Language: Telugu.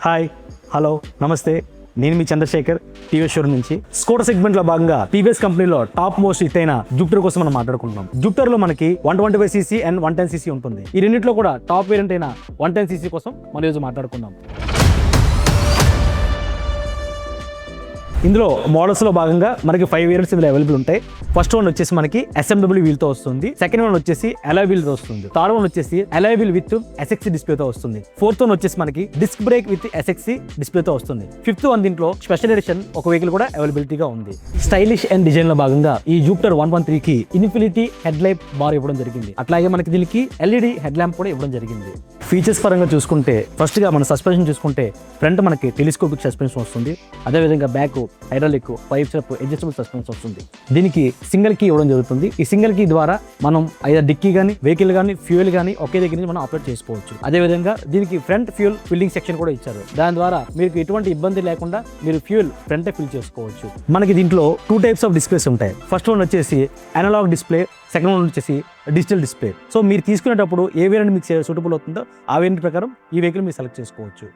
హాయ్, హలో, నమస్తే. నేను మీ చంద్రశేఖర్, టీవీఎస్ షోరూమ్ నుంచి. స్కూటర్ సెగ్మెంట్ లో భాగంగా టీవీఎస్ కంపెనీలో టాప్ మోస్ట్ హిట్ అయిన జూపిటర్ కోసం మనం మాట్లాడుకుంటున్నాం. జూపిటర్ లో మనకి 125cc అండ్ 110cc ఉంటుంది. ఈ రెండింటిలో కూడా టాప్ వేరియంట్ అయిన 110cc కోసం మనం ఈరోజు మాట్లాడుకుందాం. ఇందులో మోడల్స్ లో భాగంగా మనకి 5 వేరియంట్స్ ఇందులో అవైలబుల్ ఉంటాయి. ఫస్ట్ వన్ వచ్చేసి మనకి SMW వీల్ తో వస్తుంది. సెకండ్ వన్ వచ్చేసి అలాయ్ వీల్ తో వస్తుంది. థర్డ్ వన్ వచ్చేసి alloy wheel with SXC display తో వస్తుంది. ఫోర్త్ వన్ వచ్చేసి మనకి disc brake with SXC display తో వస్తుంది. ఫిఫ్త్ వన్ దీంట్లో స్పెషల్ ఎడిషన్ ఒక వెహికల్ కూడా అవైలబిలిటీగా ఉంది. స్టైలిష్ అండ్ డిజైన్ లో భాగంగా ఈ జూపిటర్ 113 కి ఇన్ఫినిటీ హెడ్ లైట్ బార్ ఇవ్వడం జరిగింది. అట్లాగే మనకి దీనికి LED హెడ్ ల్యాంప్ కూడా ఇవ్వడం జరిగింది. ఫీచర్స్ పరంగా చూసుకుంటే ఫస్ట్ గా మన సస్పెన్షన్ చూసుకుంటే ఫ్రంట్ మనకి టెలిస్కోపిక్ సస్పెన్షన్ వస్తుంది. అదేవిధంగా back hydraulic 5 step adjustable suspension వస్తుంది. దీనికి సింగిల్ కీ ఇవ్వడం జరుగుతుంది. ఈ సింగిల్ కీ ద్వారా మనం ఐదర్ డిక్కీ కానీ వెహికల్ కానీ ఫ్యూయల్ కానీ ఒకే దగ్గర నుంచి మనం ఆపరేట్ చేసుకోవచ్చు. అదేవిధంగా దీనికి ఫ్రంట్ ఫ్యూయల్ ఫిల్లింగ్ సెక్షన్ కూడా ఇచ్చారు. దాని ద్వారా మీకు ఎటువంటి ఇబ్బంది లేకుండా మీరు ఫ్యూయల్ ఫ్రంట్ ఫిల్ చేసుకోవచ్చు. మనకి దీంట్లో 2 టైప్స్ ఆఫ్ డిస్ప్లేస్ ఉంటాయి. ఫస్ట్ వన్ వచ్చేసి అనలాగ్ డిస్ప్లే, సెకండ్ వన్ వచ్చేసి డిజిటల్ డిస్ప్లే. సో మీరు తీసుకునేటప్పుడు ఏ వేరియంట్ మీకు సూటబుల్ అవుతుందో ఆ వేరియంట్ ప్రకారం ఈ వెహికల్ మీరు సెలెక్ట్ చేసుకోవచ్చు.